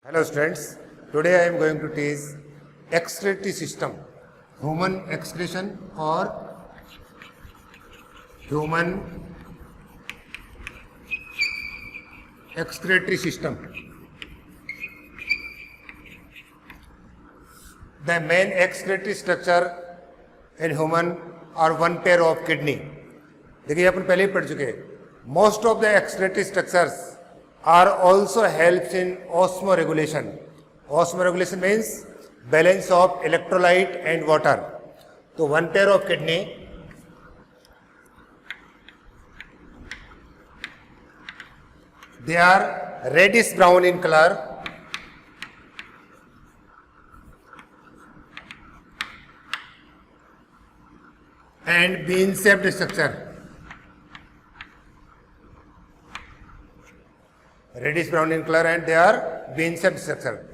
Hello students, today I am going to teach excretory system, human excretion or human excretory system. The main excretory structure in human are one pair of kidney. देखिए अपन पहले ही पढ़ चुके हैं. Most of the excretory structures are also helps in osmoregulation. Osmoregulation means balance of electrolyte and water. तो one pair of kidney they are reddish brown in color and bean shaped structure. Reddish brown in color and they are bean shaped structure.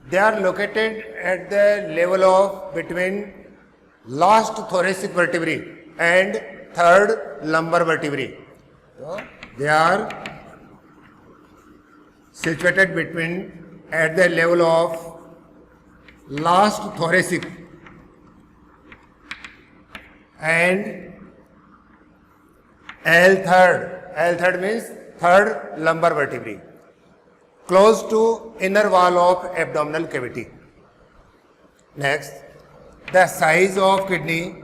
They are located at the level of between last thoracic vertebrae and third lumbar vertebrae. So, they are situated between at the level of last thoracic and L3 means third lumbar vertebrae, close to inner wall of abdominal cavity. Next, the size of kidney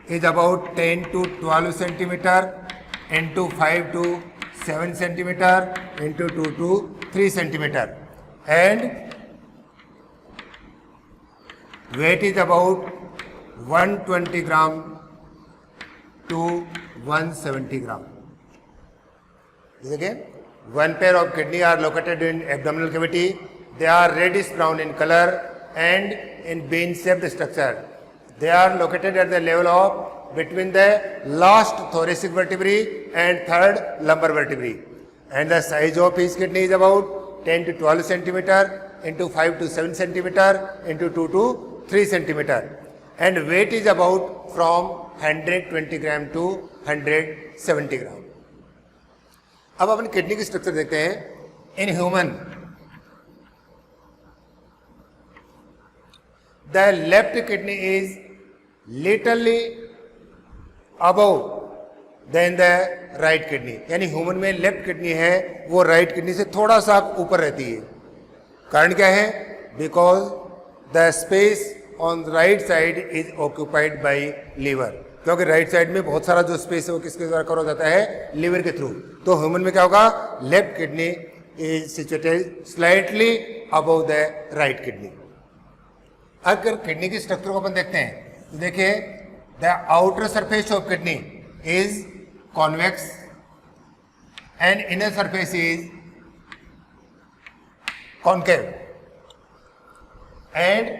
is about 10 to 12 centimeter into 5 to 7 centimeter into 2 to 3 centimeter, and weight is about 120 gram to 170 gram. This again, one pair of kidney are located in abdominal cavity. They are reddish brown in color and in bean-shaped structure. They are located at the level of between the last thoracic vertebrae and third lumbar vertebrae. And the size of each kidney is about 10 to 12 centimeter into 5 to 7 centimeter into 2 to 3 centimeter. And weight is about from 120 gram to 170 gram. अब अपन kidney की structure देखते हैं. In human the left kidney is literally above than the right kidney. यानी human में left kidney है वो right kidney से थोड़ा सा ऊपर रहती है. कारण क्या है? Because the space on right side is occupied by liver. क्योंकि राइट साइड में बहुत सारा जो स्पेस है वो किसके द्वारा कवर हो जाता है? लीवर के थ्रू. तो ह्यूमन में क्या होगा? Left kidney is situated slightly above the right kidney. अगर किडनी की स्ट्रक्चर को अपन देखते हैं तो देखिए, the outer surface of kidney is convex and inner surface is concave and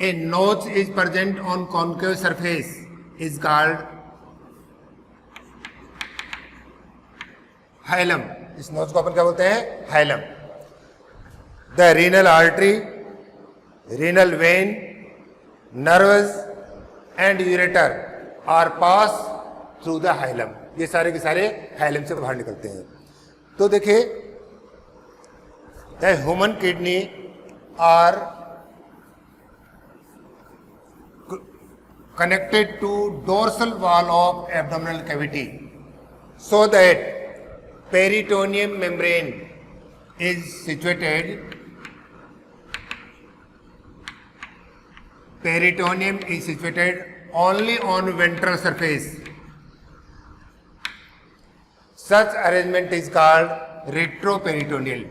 a notch is present on concave surface is called hilum. इस नोच को अपन क्या बोलते हैं? Hilum. The renal artery, renal vein, nerves and ureter are pass through the hilum. ये सारे के सारे हाइलम से बाहर निकलते हैं. तो देखिए, the human kidney are connected to dorsal wall of abdominal cavity so that peritoneum membrane is situated. Peritoneum is situated only on ventral surface. Such arrangement is called retroperitoneal.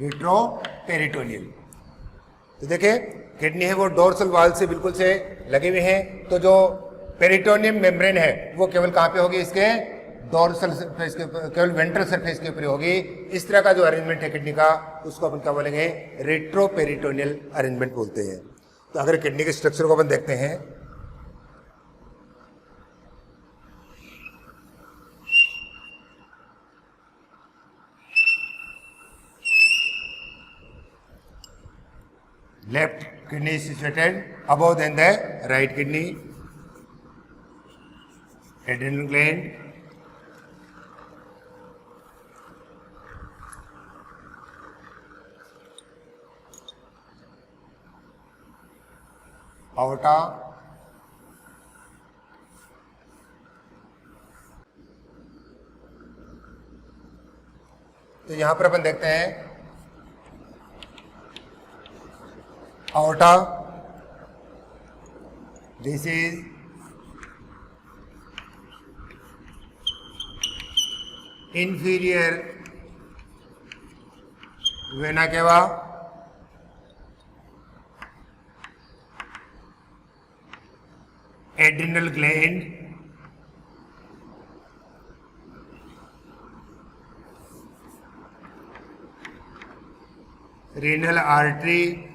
Retroperitoneal. तो देखिए, kidney है वो dorsal वाल से बिल्कुल से लगे हुए हैं. तो जो पेरिटोनियम मेम्ब्रेन है वो केवल कहाँ पे होगी? इसके डोर्सल सरफेस के, केवल वेंट्रल सरफेस के ऊपर होगी. इस तरह का जो अरेंजमेंट है किडनी का, उसको अपन क्या बोलेंगे? रेट्रोपेरिटोनियल अरेंजमेंट बोलते हैं. तो अगर किडनी के स्ट्रक्चर को अपन देखते हैं, left kidney is situated above than the right kidney. Adrenal gland, aorta, तो यहां पर अपन देखते हैं aorta, this is inferior vena cava, adrenal gland, renal artery,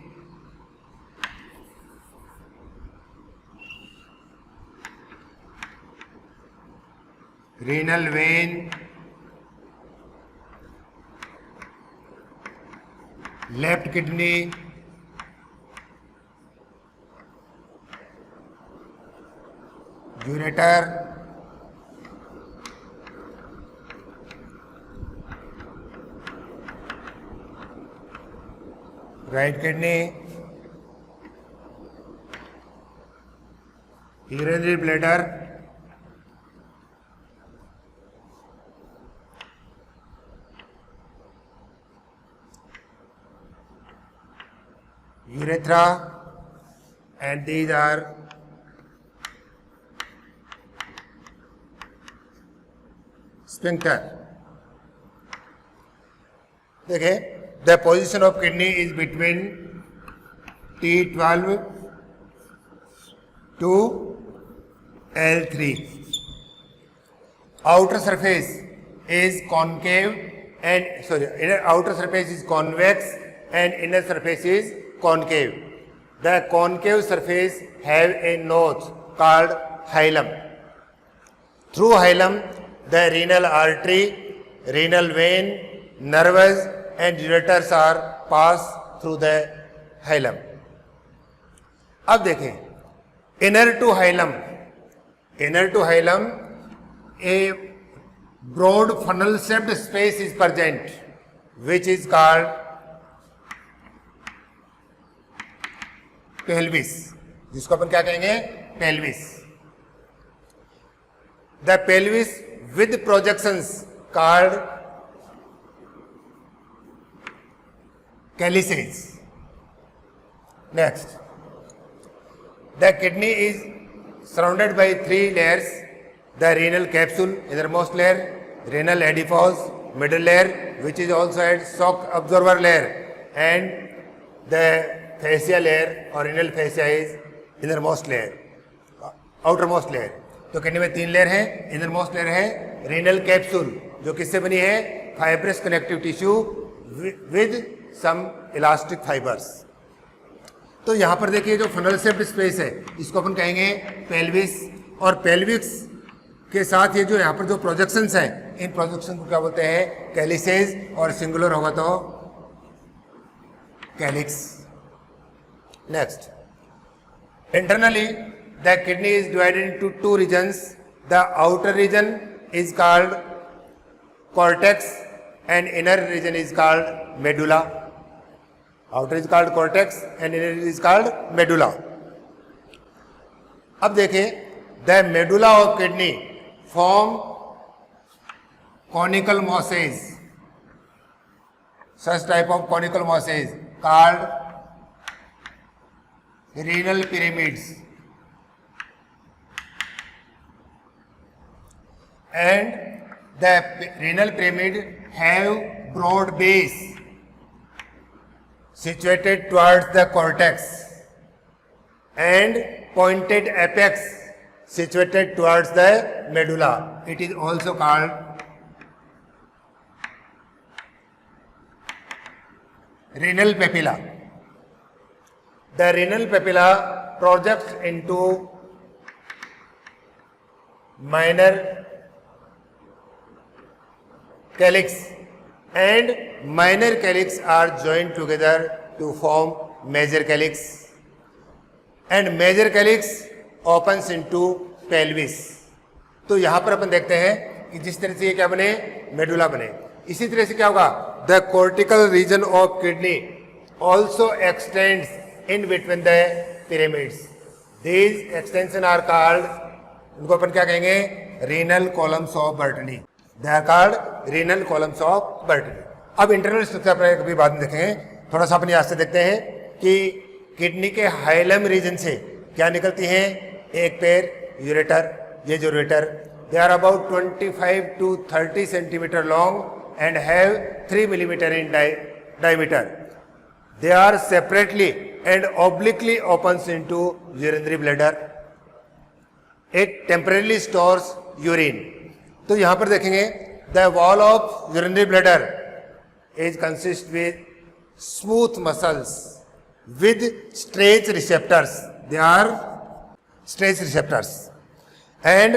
renal vein, left kidney, ureter, right kidney, urinary bladder, urethra, and these are sphincter. देखिए, the position of kidney is between T12 to L3. Outer surface is concave and outer surface is convex and inner surface is concave. The concave surface have a notch called hilum. Through hilum, the renal artery, renal vein, nerves and ureters are pass through the hilum. अब देखें, inner to hilum, a broad funnel-shaped space is present, which is called pelvis, जिसको अपन क्या कहेंगे? pelvis. The pelvis with projections called calyces. Next, the kidney is surrounded by three layers: the renal capsule, innermost layer; renal adipose, middle layer, which is also a shock absorber layer; and the fascia layer or renal fascia is innermost layer, outermost layer. तो kidney में तीन layer है. Innermost layer है renal capsule, जो किससे बनी है? Fibrous connective tissue with some elastic fibres. तो यहां पर देखिए जो फनल शेप्ड स्पेस है इसको अपन कहेंगे पेल्विस. और पेल्विक्स के साथ ये जो यहाँ पर जो प्रोजेक्शंस हैं, इन प्रोजेक्शन को क्या बोलते हैं? कैलिसेज. और सिंगुलर होगा तो calyx. Next, internally the kidney is divided into two regions. The outer region is called cortex and inner region is called medulla. Outer is called cortex and inner is called medulla. अब देखें, the medulla of kidney form conical mosses. Such type of conical mosses called renal pyramids. And the renal pyramid have broad base situated towards the cortex and pointed apex situated towards the medulla. It is also called renal papilla. The renal papilla projects into minor calyx and minor calyx are joined together to form major calyx, and major calyx opens into pelvis. तो यहां पर अपन देखते हैं कि जिस तरह से ये क्या बने? मेडुला बने. इसी तरह से क्या होगा? The cortical region of kidney also extends in between the pyramids. These extension are called, इनको अपन क्या कहेंगे, renal columns of Bertani. They are called renal columns of Bertani. अब इंटरनल स्ट्रक्चर अपन कभी बाद में देखेंगे, थोड़ा सा अपन यहाँ से देखते हैं कि किडनी के हाइलम रीजन से क्या निकलती हैं. एक पेयर यूरेटर, ये जो ureter, they are about 25 to 30 centimeter long and have 3 millimeter in diameter. They are separately and obliquely opens into urinary bladder. It temporarily stores urine. तो यहाँ पर देखेंगे, the wall of urinary bladder is consist with smooth muscles with stretch receptors. They are stretch receptors. And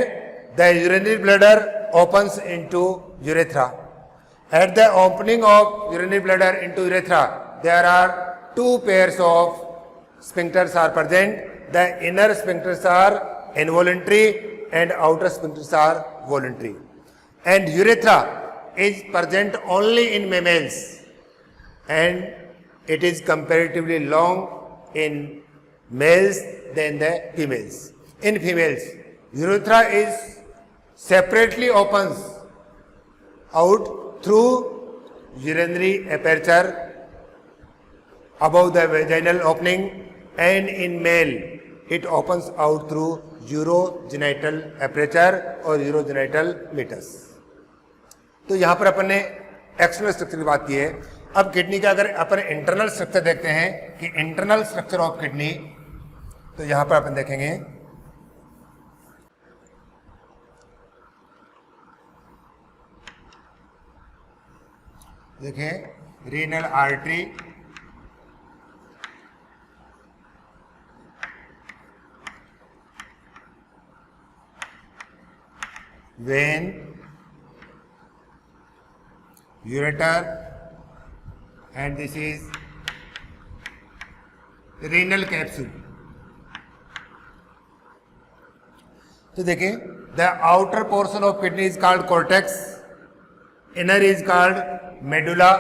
the urinary bladder opens into urethra. At the opening of urinary bladder into urethra, there are two pairs of sphincters are present. The inner sphincters are involuntary and outer sphincters are voluntary. And urethra is present only in mammals and it is comparatively long in males than the females. In females, urethra is separately opens out through urinary aperture above the vaginal opening, and in male it opens out through urogenital aperture or urogenital meatus. तो यहाँ पर अपन ने external structure की बात की है. अब kidney का अगर अपन इंटरनल स्ट्रक्चर देखते हैं कि इंटरनल स्ट्रक्चर ऑफ किडनी, तो यहाँ पर अपन देखेंगे देखें renal artery, when, ureter, and this is renal capsule. तो देखें, the outer portion of kidney is called cortex, inner is called medulla,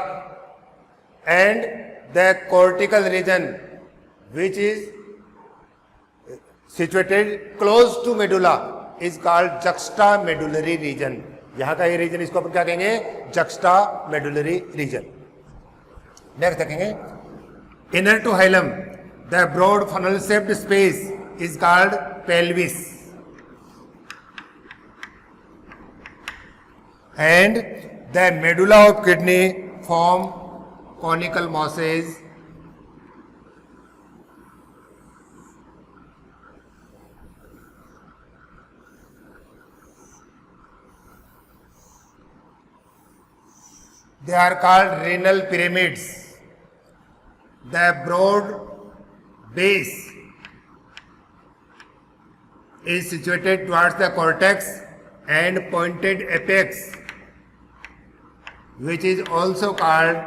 and the cortical region which is situated close to medulla is called juxtamedullary region. यहाँ का ये reason, इसको अपन क्या कहेंगे, juxtamedullary region. Next देखेंगे inner to hilum, the broad funnel shaped space is called pelvis, and the medulla of kidney form conical masses. They are called renal pyramids. The broad base is situated towards the cortex and pointed apex, which is also called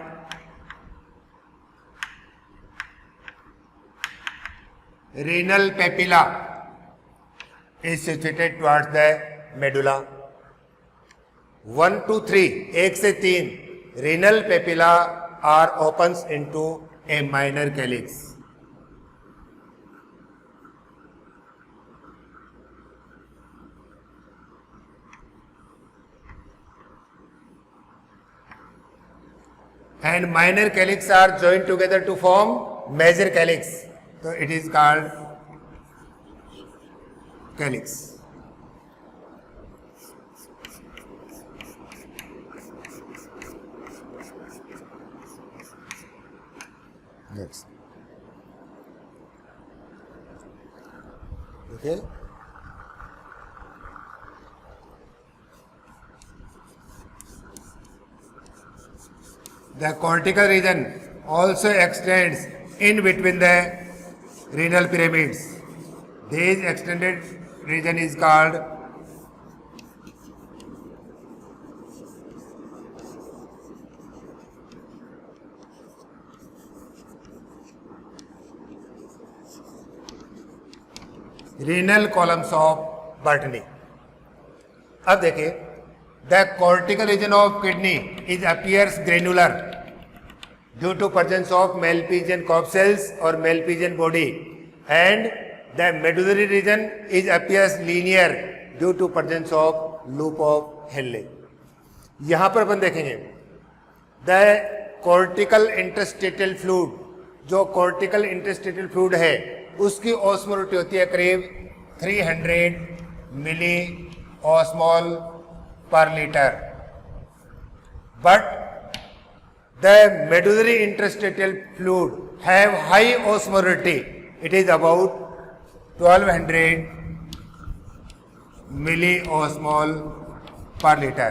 renal papilla, is situated towards the medulla. 1 to 3, 1 से 3 renal papilla are opens into a minor calyx. And minor calyx are joined together to form major calyx. So it is called calyx. Next. Okay. The cortical region also extends in between the renal pyramids. This extended region is called renal columns of Bertani. अब देखिए, the cortical region of kidney is appears granular due to presence of Malpighian corpuscles or Malpighian body, and the medullary region is appears linear due to presence of loop of Henle. यहां पर अपन देखेंगे the cortical इंटरस्टेटल fluid, जो cortical इंटरस्टेटल fluid है उसकी osmolality होती है करीब 300 मिली osmole पर litre, but the medullary interstitial fluid have high osmolarity. It is about 1200 milliosmol per liter.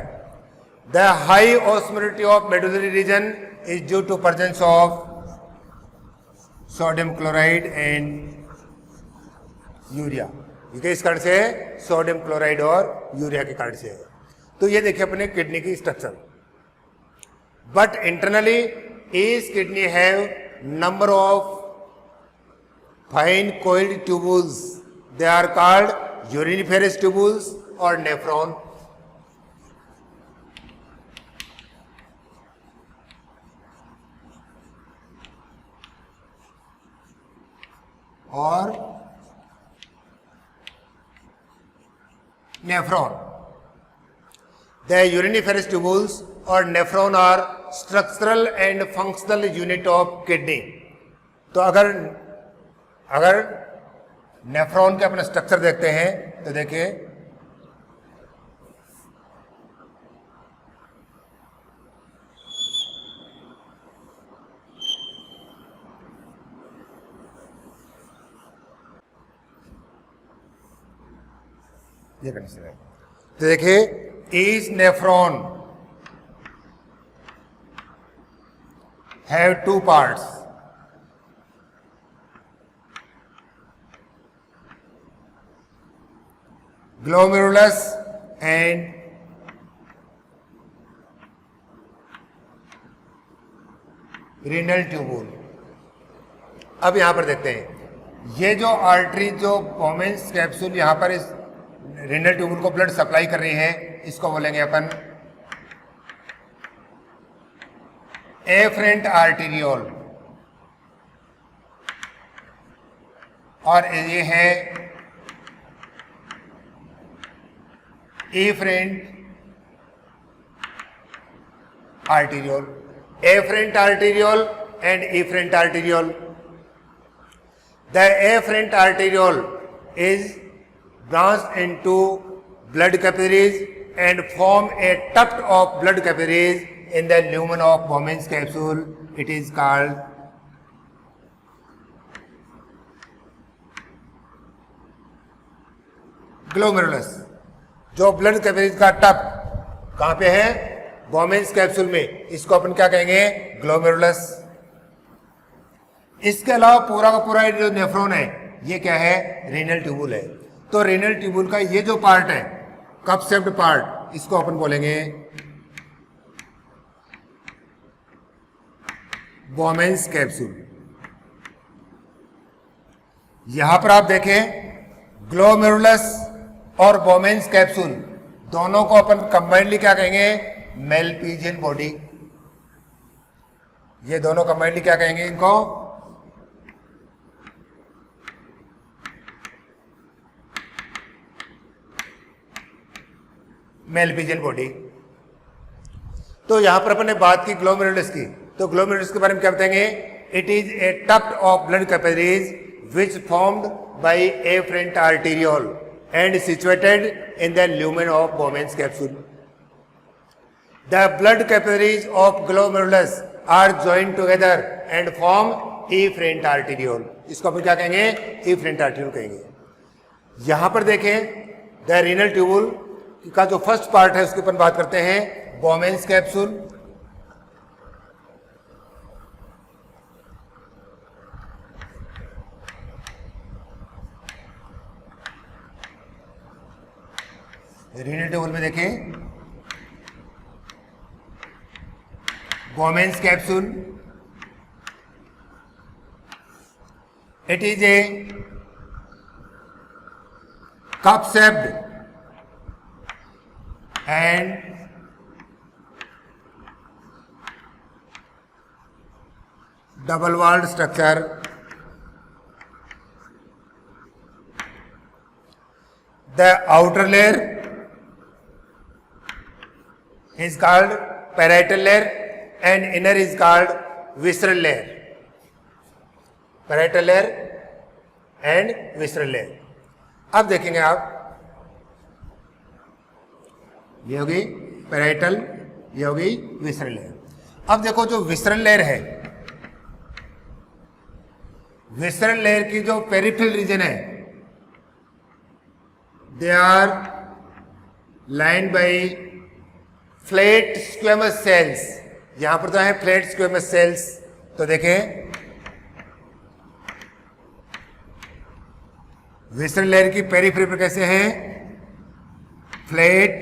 The high osmolarity of medullary region is due to presence of sodium chloride and urea. ये किस कारण से है? Sodium chloride और urea के कारण से है. तो ये देखिए अपने किडनी की structure. But internally, each kidney have number of fine coiled tubules. They are called uriniferous tubules or nephron. और nephron. The uriniferous tubules or nephron are structural and functional unit of kidney. तो अगर nephron के अपना structure देखते हैं तो देखिए ये कंडीशन है. तो देखिए each nephron have two parts. Glomerulus and renal tubule. अब यहां पर देखते हैं ये जो आर्टरी, जो बोमेन्स कैप्सूल यहां पर इस रेनल ट्यूबुल को ब्लड सप्लाई कर रही है, इसको बोलेंगे अपन एफरेंट आर्टीरियोल. और ये है efferent arteriole. Afferent arteriole and efferent arteriole. The efferent arteriole is branched into blood capillaries and form a tuft of blood capillaries in the lumen of Bowman's capsule. It is called glomerulus. जो blood capillaries का tuft कहां पे है? Bowman's capsule में. इसको अपन क्या कहेंगे? ग्लोमेरुलस. इसके अलावा पूरा का पूरा जो नेफ्रॉन है ये क्या है? रेनल ट्यूबुल है. तो रेनल ट्यूबुल का ये जो पार्ट है, कप शेप्ड पार्ट, इसको अपन बोलेंगे Bowman's कैप्सूल. यहां पर आप देखें ग्लोमेरुलस और Bowman's कैप्सूल दोनों को अपन कंबाइंडली क्या कहेंगे? Malpighian body. ये दोनों कंबाइंडली क्या कहेंगे इनको? Malpighian body. तो यहां पर अपन ने बात की ग्लोमेरुलस की. तो ग्लोमेरुलस के बारे में क्या बताएंगे? It is a tuft of blood capillaries which formed by afferent arteriole and situated in the lumen of Bowman's capsule. The blood capillaries of glomerulus are joined together and form efferent arteriole. इसको अपन क्या कहेंगे? Efferent arteriole कहेंगे. यहां पर देखें the renal tubule का जो फर्स्ट पार्ट है उसके ऊपर बात करते हैं. Bowman's कैप्सूल, रीनल ट्यूबुल में देखें Bowman's capsule. It is A cup shaped and double walled structure The outer layer is called parietal layer and inner is called visceral layer. Parietal layer and visceral layer. अब देखेंगे आप, ये होगी parietal, ये होगी visceral layer. अब देखो जो विसरल लेयर है, विसरल लेयर की जो पेरिफेरल रीजन है, they are lined by flat squamous cells. यहां पर तो है फ्लैट स्क्वेमस सेल्स. तो देखें विसरल लेयर की पेरिफेरी पर कैसे हैं, फ्लैट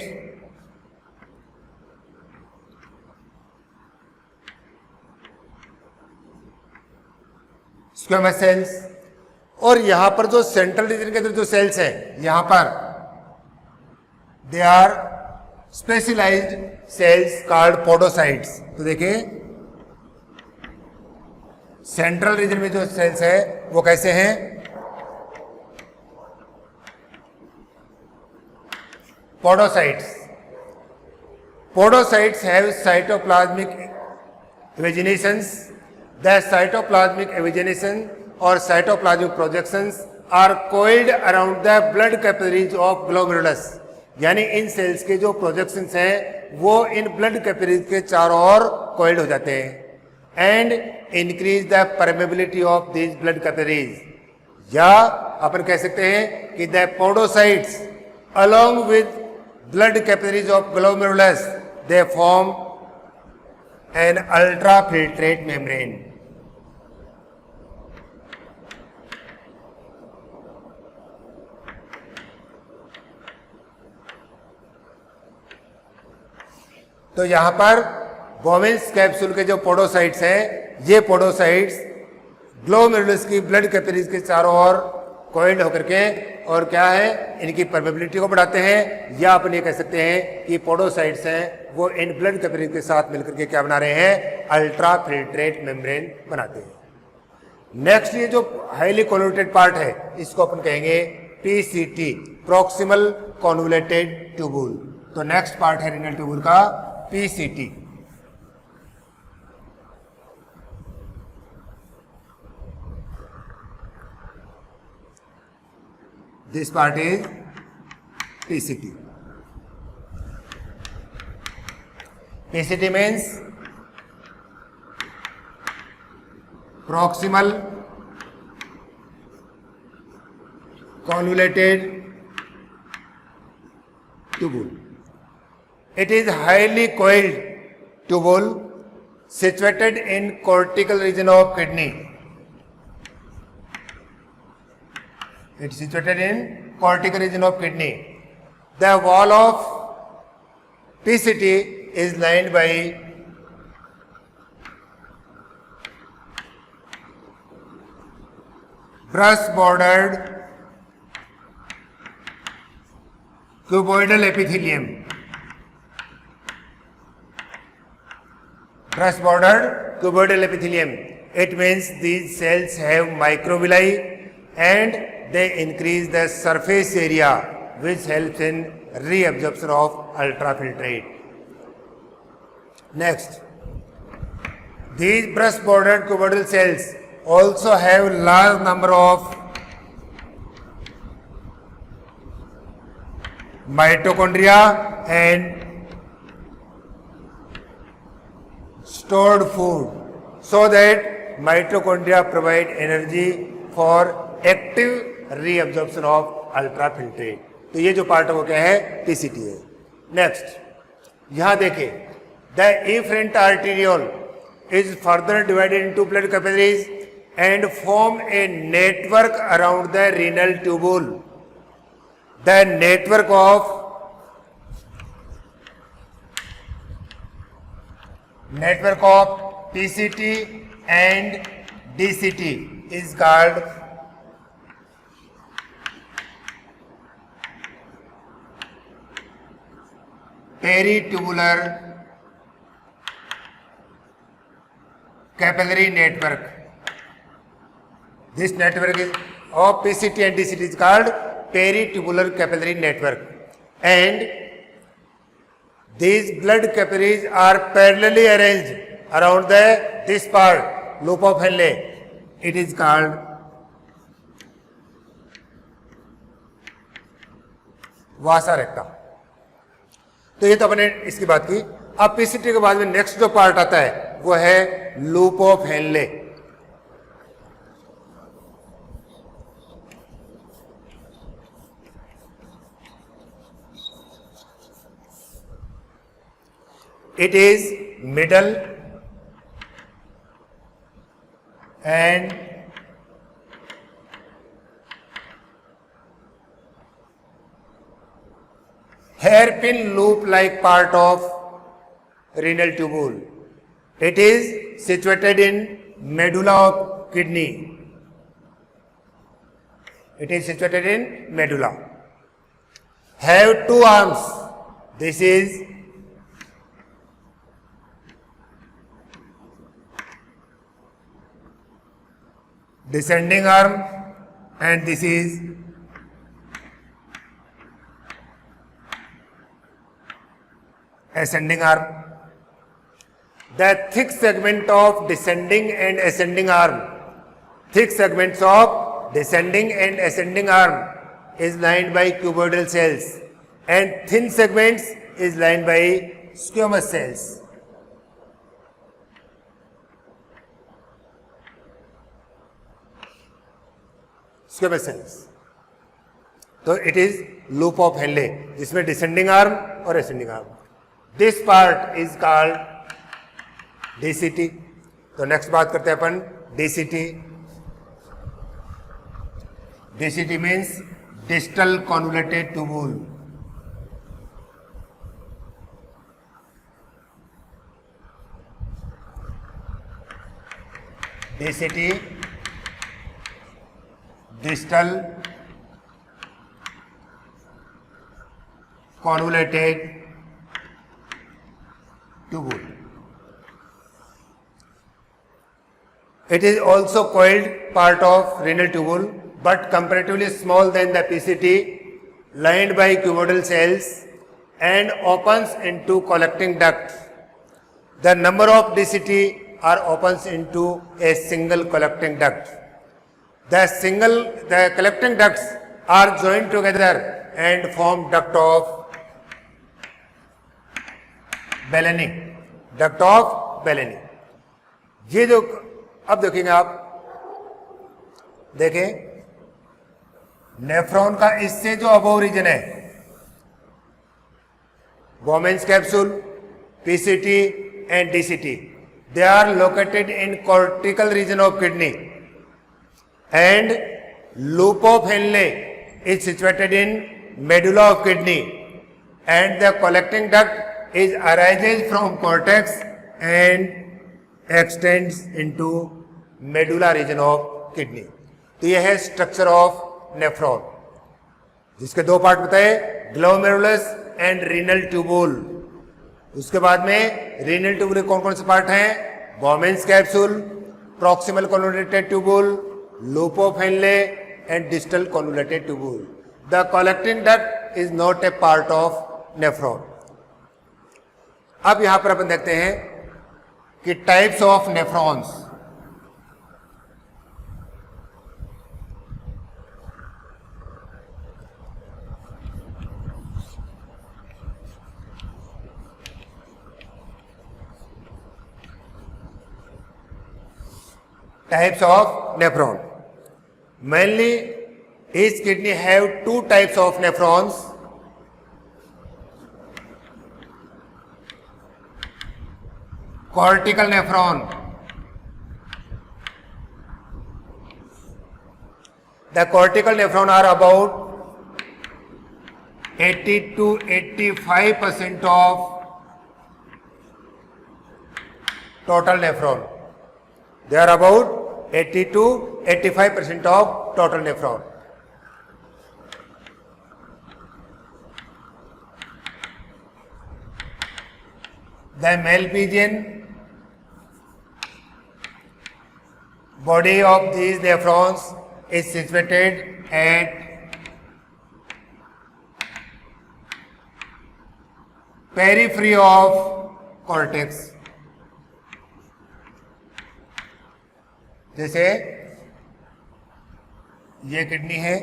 स्क्वेमस सेल्स. और यहां पर जो सेंट्रल रीजन के अंदर जो सेल्स है, यहां पर they are specialised cells called podocytes. तो देखिए सेंट्रल रीजन में जो सेल्स है वो कैसे हैं, podocytes. Podocytes have cytoplasmic evanescence. The cytoplasmic evanescence or cytoplasmic projections are coiled around the blood capillaries of glomerulus. यानी इन सेल्स के जो प्रोजेक्शंस हैं वो इन ब्लड कैपिलरीज के चारों ओर कोइल्ड हो जाते हैं and increase the permeability of these blood capillaries. या अपन कह सकते हैं कि the podocytes along with blood capillaries of glomerulus, they form an ultrafiltrate membrane. तो यहां पर बोवेन्स कैप्सूल के जो पोडोसाइट्स हैं, ये पोडोसाइट्स ग्लोमेरुलस की ब्लड कैपिलरीज के चारों ओर कोइल्ड होकर के और क्या है, इनकी परमेबिलिटी को बढ़ाते हैं. या अपन ये कह सकते हैं कि पोडोसाइट्स हैं वो इन ब्लड कैपिलरीज के साथ मिलकर के क्या बना रहे हैं, अल्ट्रा फिल्ट्रेट मेम्ब्रेन बनाते हैं. नेक्स्ट ये जो हाईली कॉन्वोल्यूटेड पार्ट है इसको अपन कहेंगे पीसीटी, प्रॉक्सिमल कॉन्वोल्यूटेड ट्यूबुल. तो नेक्स्ट पार्ट है रीनल ट्यूबुल का PCT. This part is PCT. PCT means proximal convoluted tubule. It is highly coiled tubule situated in cortical region of kidney. It is situated in cortical region of kidney. The wall of PCT is lined by brush bordered cuboidal epithelium. Brush bordered cuboidal epithelium. It means these cells have microvilli and they increase the surface area which helps in reabsorption of ultrafiltrate. Next, these brush bordered cuboidal cells also have large number of mitochondria and stored food so that mitochondria provide energy for active reabsorption of ultrafiltrate. तो ये जो part है वो क्या है, PCT है. Next यहां देखिए, the efferent arteriole is further divided into blood capillaries and form a network around the renal tubule. The network of PCT and DCT is called peritubular capillary network. This network is of PCT and DCT is called peritubular capillary network, and these blood capillaries are parallelly arranged around this part, loop of Henle. It is called वासा रेक्टा. तो ये तो अपने इसकी बात की. अब PCT के बाद में नेक्स्ट जो पार्ट आता है वो है loop of Henley. It is middle and hairpin loop-like part of renal tubule. It is situated in medulla of kidney. It is situated in medulla. Have two arms. This is descending arm and this is ascending arm. The thick segment of descending and ascending arm, thick segments of descending and ascending arm is lined by cuboidal cells and thin segments is lined by squamous cells. Squamous cells. So it is loop of Henle, जिसमें descending arm और ascending arm. This part is called DCT. तो next बात करते हैं अपन DCT. DCT means distal convoluted tubule. DCT, distal convoluted tubule. It is also called part of renal tubule, but comparatively small than the PCT, lined by cuboidal cells and opens into collecting duct. The number of DCT are opens into a single collecting duct. The collecting ducts are joined together and form duct of Bellany. Duct of Bellany. ये जो अब देखेंगे आप, देखें nephron का इससे जो above reason है, Bowman's capsule, PCT and DCT, they are located in cortical region of kidney, and loop of Henle is situated in medulla of kidney, and the collecting duct is arises from cortex and extends into medulla region of kidney. तो यह है structure of nephron, जिसके दो part बताए, glomerulus and renal tubule. उसके बाद में renal tubule कौन कौन से पार्ट हैं? Bowman's capsule, proximal convoluted tubule, loop of Henle and distal convoluted tubule. The collecting duct is not a part of nephron. अब यहां पर अपन देखते हैं कि types of nephrons. Types of nephron. Mainly, each kidney have two types of nephrons. Cortical nephron. The cortical nephron are about 80 to 85% of total nephron. They are about 80 to 85% of total nephron. The Malpighian body of these nephrons is situated at periphery of cortex. जैसे ये kidney है,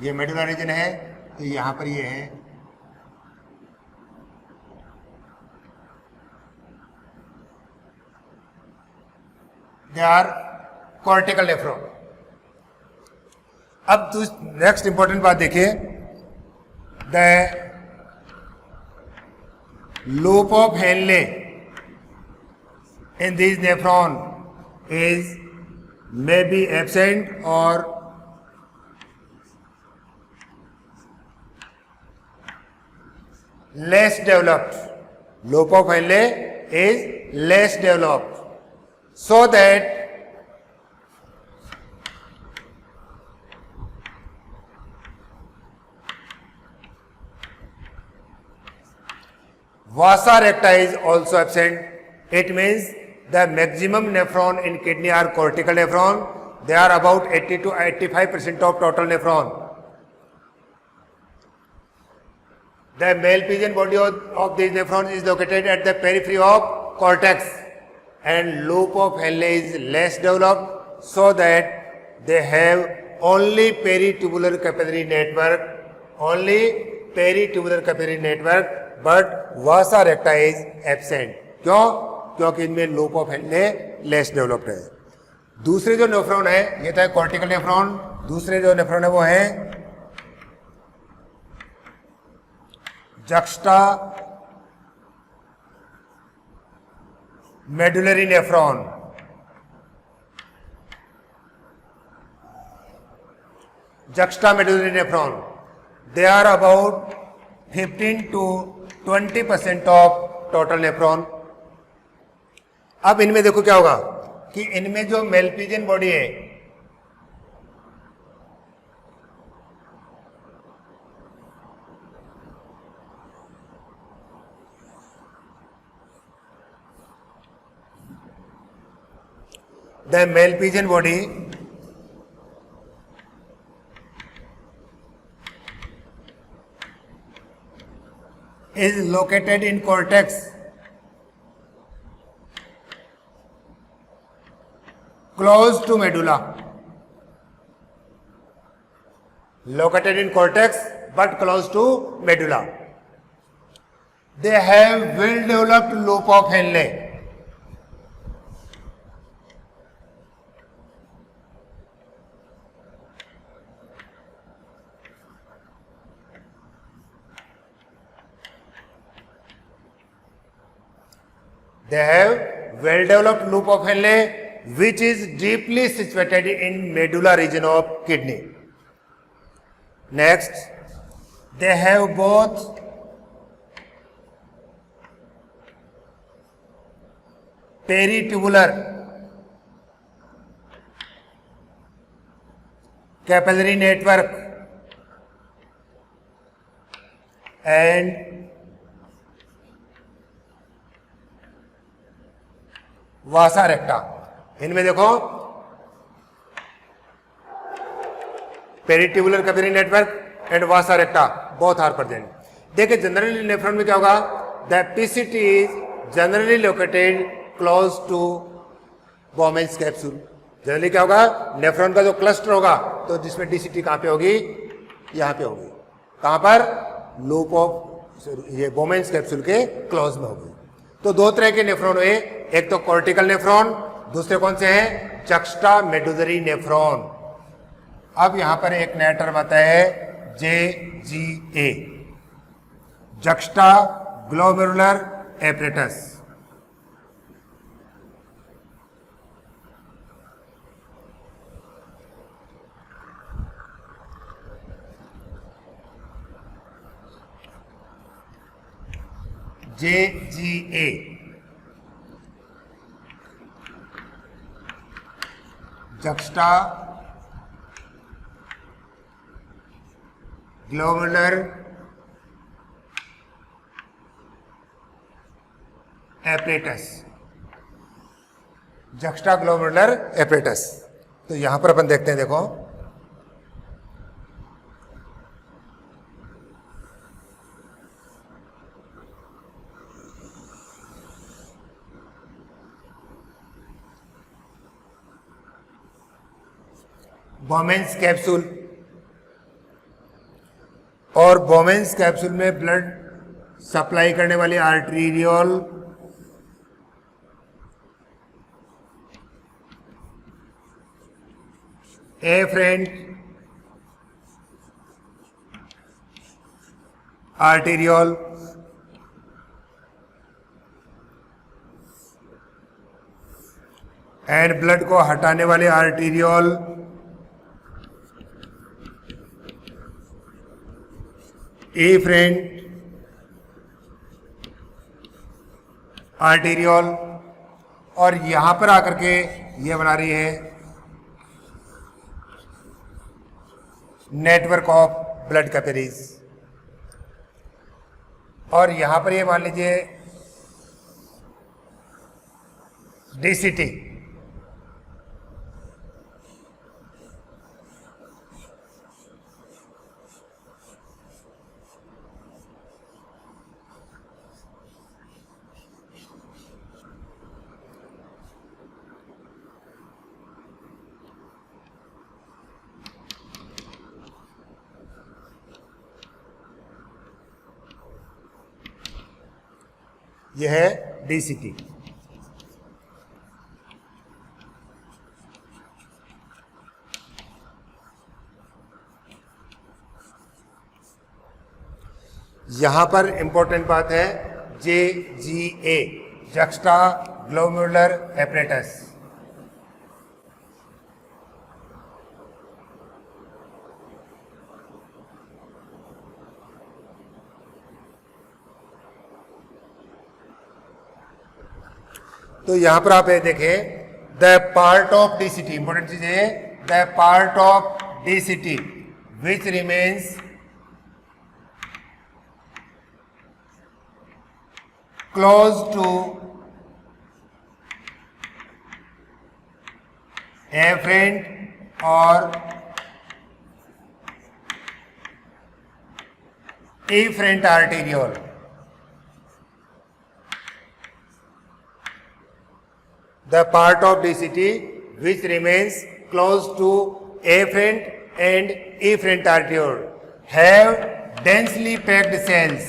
ये medulla reason है, तो यहां पर ये है, दे आर कॉर्टिकल नेफ्रॉन। अब नेक्स्ट इंपॉर्टेंट बात देखिए, the loop of Henle in these nephron is may be absent or less developed. Loop of Henle is less developed, so that vasa recta is also absent. It means the maximum nephron in kidney are cortical nephron. They are about 80 to 85% of total nephron. The male pigeon body of these nephrons is located at the periphery of cortex, and loop of Henle is less developed, so that they have only peritubular capillary network, but vasa recta is absent. क्यों? क्योंकि इनमें loop of Henley less developed है। दूसरे जो nephron है, ये था cortical nephron, दूसरे जो नेफ्रॉन है वो है juxta medullary nephron. Juxta medullary nephron, they are about 15 to 20% of total nephron. अब इनमें देखो क्या होगा कि इनमें जो मेलपिजियन बॉडी है, the Malpighian body is located in cortex, close to medulla. Located in cortex but close to medulla. They have well developed loop of Henle. They have well developed loop of Henle which is deeply situated in medulla region of kidney. Next, they have both peritubular capillary network and vasa recta. इनमें देखो peritubular capillary network and vasa recta both are present. देखिए generally nephron में क्या होगा, the PCT is generally located close to Bowman's capsule. Generally क्या होगा, nephron का जो क्लस्टर होगा तो जिसमें डीसीटी कहां पे होगी, यहां पे होगी। कहां पर, लूप ऑफ ये बोमेन्स कैप्सूल के क्लोज में होगी। तो दो तरह के नेफ्रॉन हुए, एक तो कॉर्टिकल नेफ्रॉन, दूसरे कौन से हैं, जक्स्टा मेडुलरी नेफ्रॉन। अब यहां पर एक नया टर्म आता है JGA, juxta glomerular apparatus. JGA juxta glomerular apparatus, juxta glomerular apparatus. तो यहां पर अपन देखते हैं, देखो बोमेंस कैप्सूल, और बोमेंस कैप्सूल में ब्लड सप्लाई करने वाली arteriole, afferent arteriole, and blood को हटाने वाले आर्टीरियोल, एफरेंट आर्टीरियोल, और यहां पर आकर के ये बना रही है नेटवर्क ऑफ ब्लड कैपिलरीज। और यहां पर ये मान लीजिए डीसीटी, यह है डीसीटी। यहां पर इंपॉर्टेंट बात है JGA, जक्स्टा ग्लोमेरुलर एपरेटस। तो यहां पर आप ये देखें, the part of DCT, important चीज है, the part of DCT which remains close to afferent और efferent arteriole, the part of DCT which remains close to afferent and efferent arteriole have densely packed cells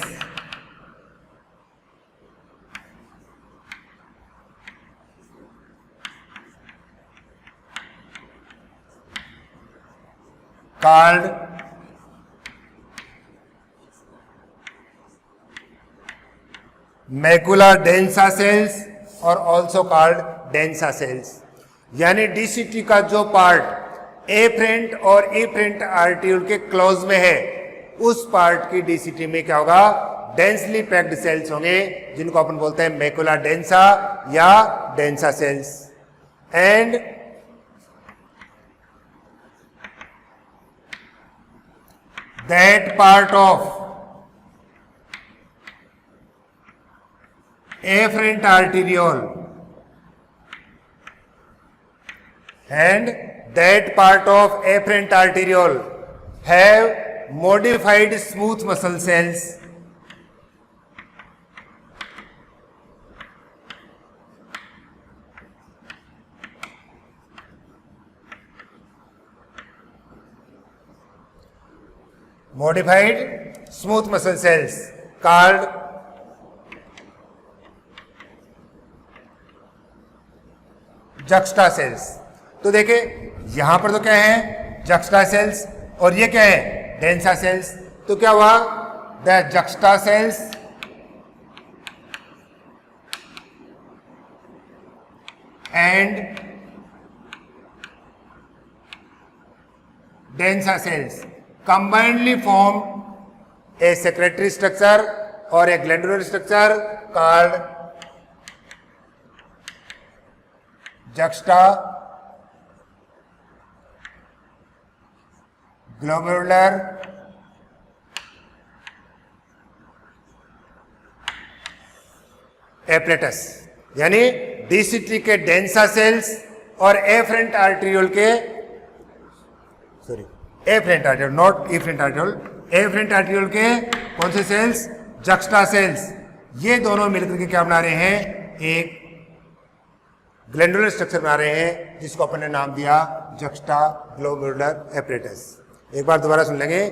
called macula densa cells और also called densa sales. यानी DCT का जो part efferent और efferent arteriole के close में है, उस part की डीसीटी में क्या होगा, डेंसली पैक्ड सेल्स होंगे, जिनको अपन बोलते हैं मैकुला डेंसा या densa cells. And that part of afferent arteriole and that part of afferent arteriole have modified smooth muscle cells called juxta cells. तो देखिए यहां पर तो क्या है, जक्स्टा सेल्स, और ये क्या है, डेंसा सेल्स। तो क्या हुआ, the juxta cells and densa cells combinedly form a secretory structure और a glandular structure called juxta glomerular apparatus. यानी डीसीटी के डेंसा सेल्स और एफरेंट आर्टीरियोल के, sorry afferent arteriole, not efferent arteriole, afferent arteriole के कौन से sales, juxta sales, ये दोनों मिलकर के क्या बना रहे हैं, एक ग्लैंडुलर स्ट्रक्चर बना रहे हैं जिसको अपन ने नाम दिया जक्स्टा ग्लोमेरुलर एपरेटस। एक बार दोबारा सुन लेंगे।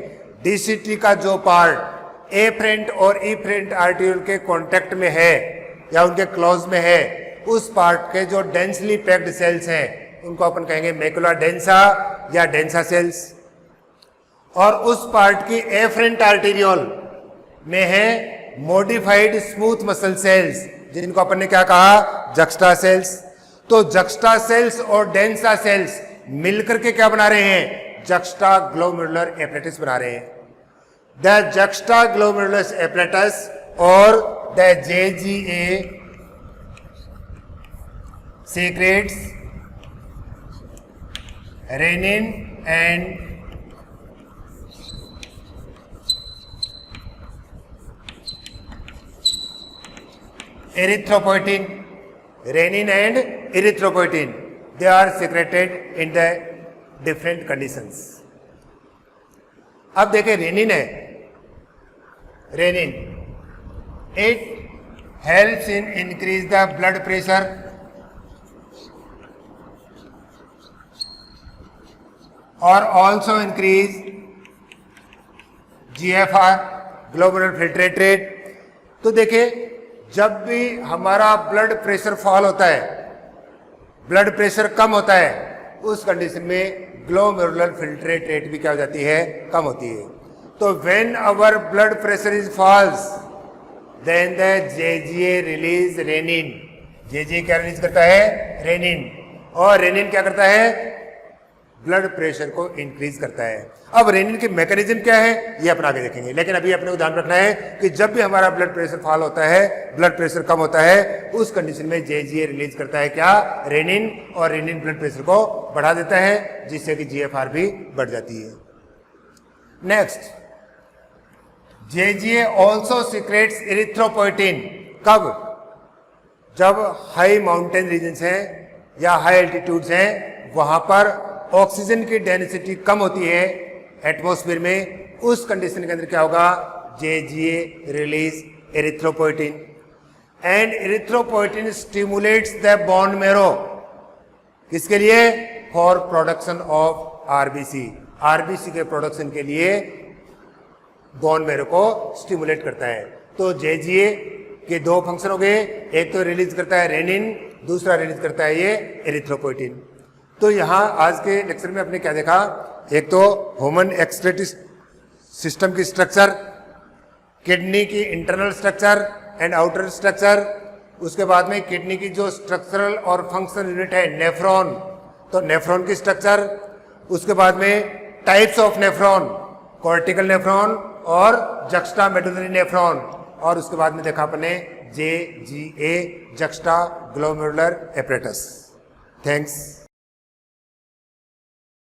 डीसीटी का जो पार्ट एफरेंट और इफरेंट आर्टरियोल के कांटेक्ट में है या उनके क्लोज में है, उस पार्ट के जो डेंसली पैक्ड सेल्स हैं उनको अपन कहेंगे मैकुला डेंसा या डेंसा सेल्स। और उस पार्ट की एफरेंट आर्टेरियोल में है मॉडिफाइड स्मूथ मसल सेल्स जिनको अपन ने क्या कहा, जक्स्टा सेल्स। तो जक्स्टा सेल्स और डेंसा सेल्स मिलकर के क्या बना रहे हैं, जक्स्टा ग्लोमेरुलर एपरेटस बना रहे हैं। द जक्स्टा ग्लोमेरुलर एपरेटस और the JGA secretes renin and erythropoietin. Renin and erythropoietin, they are secreted in the different conditions. अब देखें रेनिन है, rennin it helps in increase the blood pressure or also increase GFR glomerular filtrate rate। तो देखिए जब भी हमारा blood pressure fall होता है, ब्लड प्रेशर कम होता है, उस कंडीशन में ग्लोमेरुलर फिल्ट्रेट रेट भी क्या हो जाती है, कम होती है। तो when our blood pressure is falls then the JGA release renin. JGA क्या रिलीज करता है, रेनिन। और रेनिन क्या करता है, ब्लड प्रेशर को इंक्रीज करता है। अब रेनिन की मैकेनिज्म क्या है ये अपन आगे देखेंगे, लेकिन अभी अपने को ध्यान रखना है कि जब भी हमारा ब्लड प्रेशर फॉल होता है, ब्लड प्रेशर कम होता है, उस कंडीशन में JGA रिलीज करता है क्या, रेनिन। और रेनिन ब्लड प्रेशर को बढ़ा देता है जिससे कि GFR भी बढ़ जाती है। Next, JGA also secrets erythropoietin. कब, जब हाई माउंटेन रीजन्स हैं या हाई एल्टीट्यूड्स हैं, वहां पर ऑक्सीजन की डेंसिटी कम होती है एटमॉस्फेयर में, उस कंडीशन के अंदर क्या होगा, JGA release erythropoietin. And erythropoietin stimulates the bone marrow, किसके लिए, for production of RBC। RBC के प्रोडक्शन के लिए बोन मैरो को स्टिमुलेट करता है। तो JGA के दो फंक्शन हो गए, एक तो रिलीज करता है रेनिन, दूसरा रिलीज करता है ये एरिथ्रोपोइटिन। तो यहाँ आज के लेक्चर में आपने क्या देखा, एक तो ह्यूमन एक्सक्रीटरी सिस्टम की स्ट्रक्चर, किडनी की internal structure and outer structure, उसके बाद में किडनी की जो स्ट्रक्चरल और फंक्शनल यूनिट है नेफ्रॉन, तो नेफ्रॉन की स्ट्रक्चर, उसके बाद में types of nephron, cortical nephron और जक्स्टा मेडुलरी नेफ्रॉन, और उसके बाद में देखा अपने JGA juxta glomerular apparatus. Thanks.